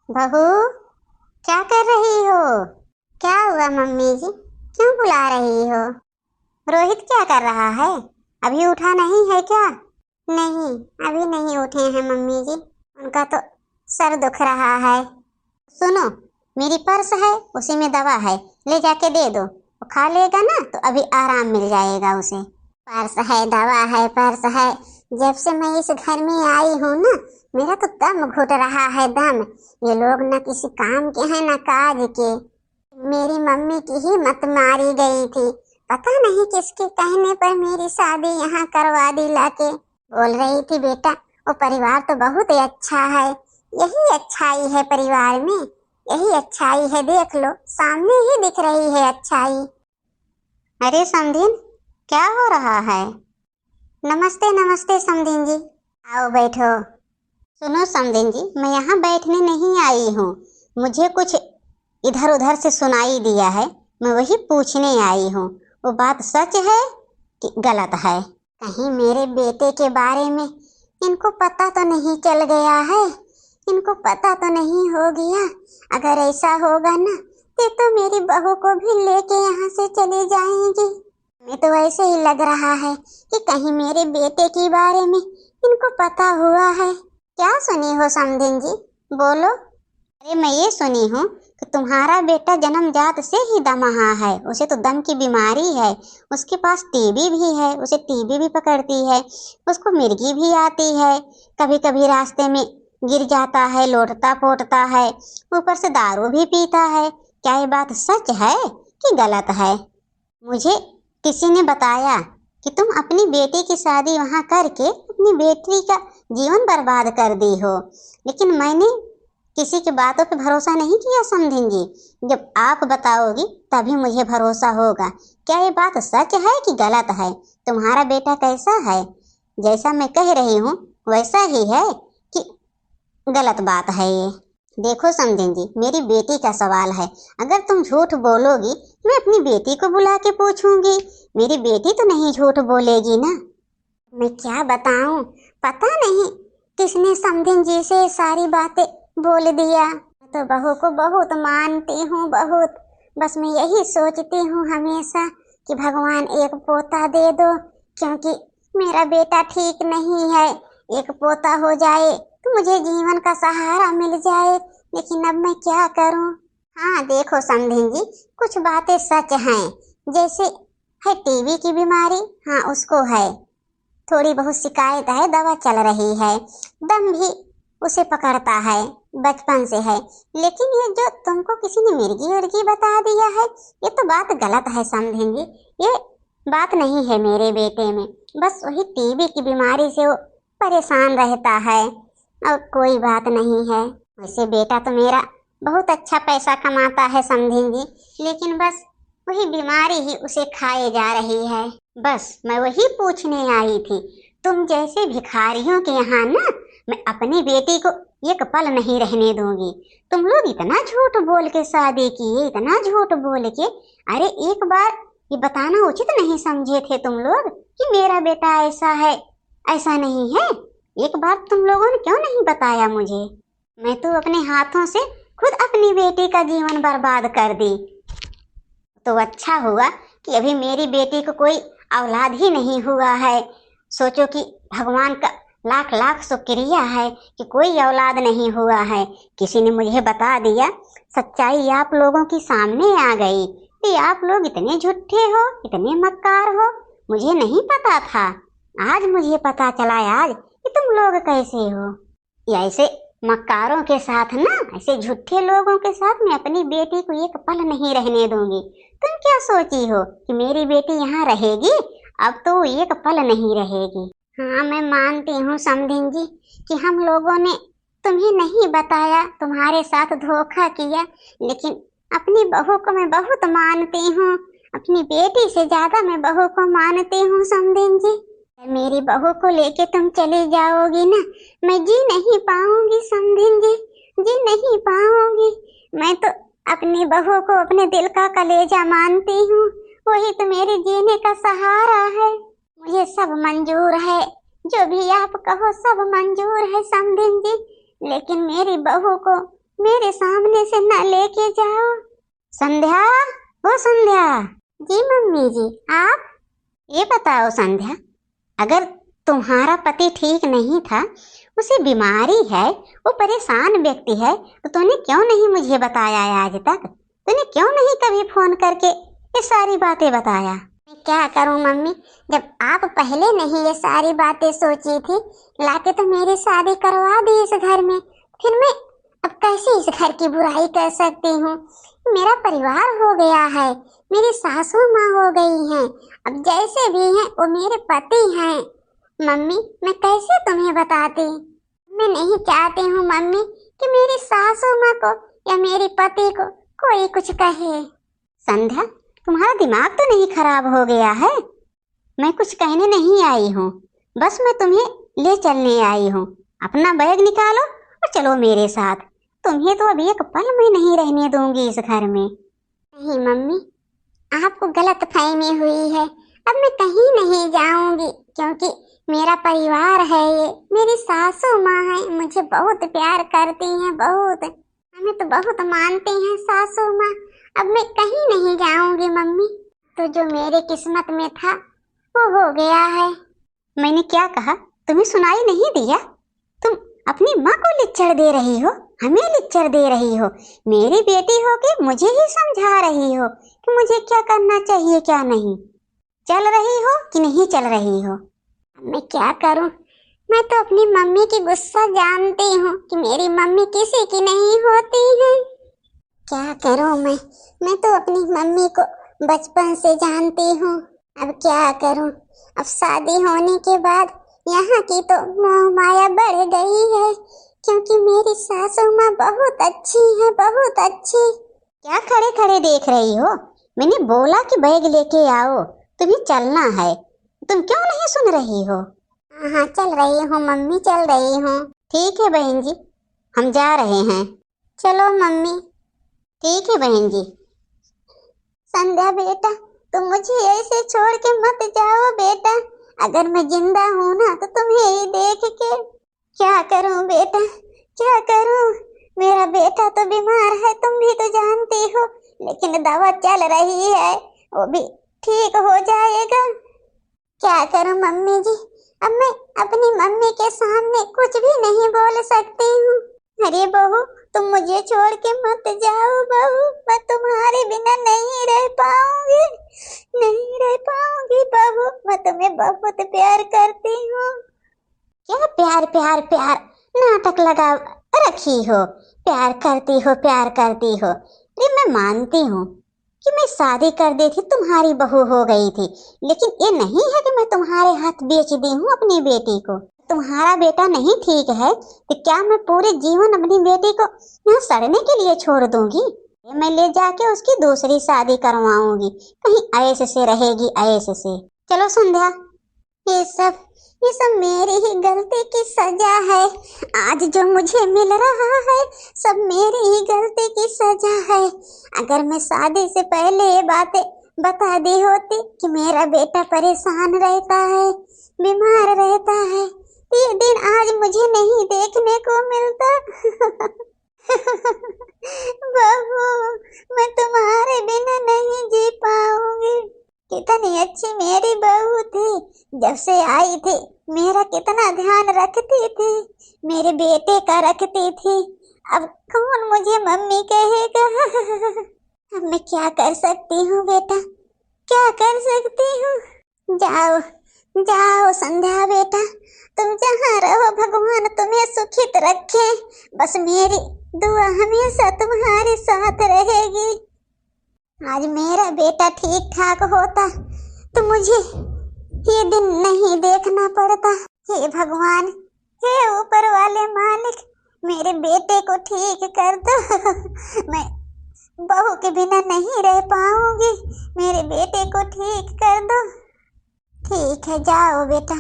बहू, क्या कर रही हो? क्या हुआ मम्मी जी, क्यों बुला रही हो? रोहित क्या कर रहा है? अभी उठा नहीं है क्या? नहीं, अभी नहीं उठे हैं मम्मी जी। उनका तो सर दुख रहा है। सुनो, मेरी पर्स है, उसी में दवा है, ले जाके दे दो। वो खा लेगा ना तो अभी आराम मिल जाएगा उसे। पर्स है, दवा है, पर्स है। जब से मैं इस घर में आई हूँ ना, मेरा तो दम घुट रहा है, दम। ये लोग न किसी काम के हैं न काज के। मेरी मम्मी की ही मत मारी गई थी। पता नहीं किसके कहने पर मेरी शादी यहाँ करवा दी लाके। बोल रही थी बेटा, वो परिवार तो बहुत ही अच्छा है। यही अच्छाई है परिवार में, यही अच्छाई है, देख लो सामने ही दिख रही है अच्छाई। अरे समधिन, क्या हो रहा है? नमस्ते नमस्ते समधिन जी, आओ बैठो। सुनो समधिन जी, मैं यहाँ बैठने नहीं आई हूँ। मुझे कुछ इधर उधर से सुनाई दिया है, मैं वही पूछने आई हूँ। वो बात सच है कि गलत है? कहीं मेरे बेटे के बारे में इनको पता तो नहीं चल गया है? इनको पता तो नहीं हो गया? अगर ऐसा होगा ना, तो मेरी बहू को भी लेके यहाँ से चली जाएंगी। मैं तो ऐसे ही लग रहा है कि कहीं मेरे बेटे के बारे में इनको पता हुआ है। क्या सुनी हो समधिन जी, बोलो। अरे मैं ये सुनी हूँ कि तुम्हारा बेटा जन्मजात से ही दमहा है, उसे तो दम की बीमारी है। उसके पास टीबी भी है, उसे टीबी भी पकड़ती है, उसको मिर्गी भी आती है। कभी कभी रास्ते में गिर जाता है, लोटता पोटता है, ऊपर से दारू भी पीता है। क्या ये बात सच है कि गलत है? मुझे किसी ने बताया कि तुम अपनी बेटी की शादी वहाँ करके अपनी बेटी का जीवन बर्बाद कर दी हो, लेकिन मैंने किसी की बातों पे भरोसा नहीं किया समधिन जी। जब आप बताओगी तभी मुझे भरोसा होगा। क्या ये बात सच है कि गलत है? तुम्हारा बेटा कैसा है? जैसा मैं कह रही हूँ वैसा ही है कि गलत बात है ये? देखो समधिन जी, मेरी बेटी का सवाल है। अगर तुम झूठ बोलोगी, मैं अपनी बेटी को बुला के पूछूंगी। मेरी बेटी तो नहीं झूठ बोलेगी ना। मैं क्या बताऊं, पता नहीं किसने समधिन जी से सारी बातें बोल दिया। मैं तो बहू को बहुत मानती हूँ, बहुत। बस मैं यही सोचती हूँ हमेशा कि भगवान एक पोता दे दो, क्योंकि मेरा बेटा ठीक नहीं है। एक पोता हो जाए तो मुझे जीवन का सहारा मिल जाए, लेकिन अब मैं क्या करूँ? हाँ देखो समधिन जी, कुछ बातें सच हैं। जैसे है टीबी की बीमारी, हाँ उसको है, थोड़ी बहुत शिकायत है, दवा चल रही है। दम भी उसे पकड़ता है, बचपन से है। लेकिन ये जो तुमको किसी ने मिर्गी उर्गी बता दिया है, ये तो बात गलत है समझेंगी। ये बात नहीं है मेरे बेटे में, बस वही टीबी की बीमारी से वो परेशान रहता है, और कोई बात नहीं है। वैसे बेटा तो मेरा बहुत अच्छा पैसा कमाता है समझेंगी, लेकिन बस वही बीमारी ही उसे खाए जा रही है। बस मैं वही पूछने आई थी। तुम जैसे भिखारियों के यहाँ ना, मैं अपनी बेटी को एक पल नहीं रहने दूंगी। तुम लोग इतना झूठ बोल के शादी किए, इतना झूठ बोल के। अरे एक बार ये बताना उचित नहीं समझे थे तुम लोग कि मेरा बेटा ऐसा है, ऐसा नहीं है? एक बार तुम लोगों ने क्यों नहीं बताया मुझे? मैं तो अपने हाथों से खुद अपनी बेटी का जीवन बर्बाद कर दी। तो अच्छा हुआ कि अभी मेरी बेटी को कोई औलाद ही नहीं हुआ है। सोचो कि भगवान का लाख लाख शुक्रिया है कि कोई औलाद नहीं हुआ है। किसी ने मुझे बता दिया, सच्चाई आप लोगों की सामने आ गई कि आप लोग इतने झूठे हो, इतने मक्कार हो। मुझे नहीं पता था, आज मुझे पता चला आज कि तुम लोग कैसे हो। या ऐसे मक्कारों के साथ ना, ऐसे झूठे लोगों के साथ मैं अपनी बेटी को एक पल नहीं रहने दूंगी। तुम क्या सोची हो कि मेरी बेटी यहाँ रहेगी? अब तो एक पल नहीं रहेगी। हाँ मैं मानती हूँ समधिन जी कि हम लोगों ने तुम्हें नहीं बताया, तुम्हारे साथ धोखा किया, लेकिन अपनी बहू को मैं बहुत मानती हूँ। अपनी बेटी से ज्यादा मैं बहू को मानती हूँ समधिन जी। मेरी बहू को लेके तुम चली जाओगी ना, मैं जी नहीं पाऊंगी समधिन जी, जी नहीं पाऊंगी। मैं तो अपनी बहू को अपने दिल का कलेजा मानती हूँ, वही तो मेरे जीने का सहारा है। मुझे सब मंजूर है, जो भी आप कहो सब मंजूर है समधिन जी, लेकिन मेरी बहू को मेरे सामने से न लेके जाओ। संध्या, ओ संध्या। जी मम्मी जी। आप ये बताओ संध्या, अगर तुम्हारा पति ठीक नहीं था, उसे बीमारी है, वो परेशान व्यक्ति है, तो तूने क्यों नहीं मुझे बताया आज तक? तूने क्यों नहीं कभी फोन करके ये सारी बातें बताया? मैं क्या करूं मम्मी, जब आप पहले नहीं ये सारी बातें सोची थी, लाके तो मेरी शादी करवा दी इस घर में, फिर मैं अब कैसे इस घर की बुराई कर सकती हूँ? मेरा परिवार हो गया है, मेरी सासू माँ हो गई हैं, अब जैसे भी हैं वो मेरे पति हैं। मम्मी मैं कैसे तुम्हें बताती? मैं नहीं चाहती हूँ मम्मी कि मेरी सासू माँ को या मेरे पति को कोई कुछ कहे। संध्या, तुम्हारा दिमाग तो नहीं खराब हो गया है? मैं कुछ कहने नहीं आई हूँ, बस मैं तुम्हें ले चलने आई हूँ। अपना बैग निकालो और चलो मेरे साथ। तुम्हें तो अभी एक पल में नहीं रहने दूंगी इस घर में। नहीं मम्मी, आपको गलत फहमी हुई है। अब मैं कहीं नहीं जाऊंगी, क्योंकि मेरा परिवार है ये, मेरी सासू माँ है, मुझे बहुत प्यार करती हैं, बहुत, हमें तो बहुत मानती हैं सासू माँ। अब मैं कहीं नहीं जाऊंगी मम्मी, तो जो मेरे किस्मत में था वो हो गया है। मैंने क्या कहा, तुम्हें सुनाई नहीं दिया? तुम अपनी माँ को लिच्चड़ दे रही हो, हमें लिच्चड़ दे रही हो। मेरी बेटी हो के मुझे ही समझा रही हो कि मुझे क्या करना चाहिए क्या नहीं। चल रही हो कि नहीं चल रही हो? मैं क्या करूं, मैं तो अपनी मम्मी की गुस्सा जानती हूँ कि मेरी मम्मी किसी की नहीं होती है। क्या करूं मैं तो अपनी मम्मी को बचपन से जानती हूँ। अब क्या करूं, अब शादी होने के बाद यहाँ की तो मोह माया बढ़ गई है, क्योंकि मेरी सासू माँ बहुत अच्छी है, बहुत अच्छी। क्या खड़े खड़े देख रही हो? मैंने बोला कि बैग लेके आओ, तुम्हें चलना है, तुम क्यों नहीं सुन रही हो? हाँ चल रही हूँ मम्मी, चल रही हूँ। ठीक है बहन जी, हम जा रहे हैं। चलो मम्मी। ठीक है बहन जी। संध्या बेटा, तुम मुझे ऐसे छोड़ के मत जाओ बेटा। अगर मैं जिंदा हूँ ना तो तुम्हें ही देख के क्या करूँ बेटा, क्या करूँ? मेरा बेटा तो बीमार है, तुम भी तो जानती हो, लेकिन दवा चल रही है, वो भी ठीक हो जाएगा। क्या करूं मम्मी जी, अब मैं अपनी मम्मी के सामने कुछ भी नहीं बोल सकती हूँ। अरे बहू, तुम मुझे छोड़ के मत जाओ बहू, मैं तुम्हारे बिना नहीं रह पाऊंगी, नहीं रह पाऊंगी बहू, मैं तुम्हें बहुत प्यार करती हूँ। क्या प्यार प्यार प्यार नाटक लगा रखी हो? प्यार करती हो, प्यार करती हो। अरे मैं मानती हूँ कि मैं शादी कर दी थी, तुम्हारी बहू हो गई थी, लेकिन ये नहीं है कि मैं तुम्हारे हाथ बेच दी हूँ अपनी बेटी को। तुम्हारा बेटा नहीं ठीक है तो क्या मैं पूरे जीवन अपनी बेटी को यहाँ सड़ने के लिए छोड़ दूंगी? मैं ले जाके उसकी दूसरी शादी करवाऊंगी, कहीं ऐसे से रहेगी, ऐसे से। चलो संध्या, ये सब मेरी ही गलती की सजा है। आज जो मुझे मिल रहा है सब मेरी ही गलती की सजा है। अगर मैं शादी से पहले ये बातें बता दी होती कि मेरा बेटा परेशान रहता है, बीमार रहता है, ये दिन आज मुझे नहीं देखने को मिलता। बहू, मैं तुम्हारे बिना नहीं जी पाऊंगी। कितनी अच्छी मेरी बहू थी, जब से आई थी मेरा कितना ध्यान रखती थी, मेरे बेटे का रखती थी। अब कौन मुझे मम्मी कहेगा? अब मैं क्या कर सकती हूँ बेटा, क्या कर सकती हूँ? जाओ जाओ संध्या बेटा, तुम जहाँ रहो भगवान तुम्हें सुखित रखे, बस मेरी दुआ हमेशा तुम्हारे साथ रहेगी। आज मेरा बेटा ठीक ठाक होता तो मुझे ये दिन नहीं देखना पड़ता। हे भगवान, हे ऊपर वाले मालिक, मेरे बेटे को ठीक कर दो। मैं बहू के बिना नहीं रह पाऊंगी, मेरे बेटे को ठीक कर दो। ठीक है, जाओ बेटा।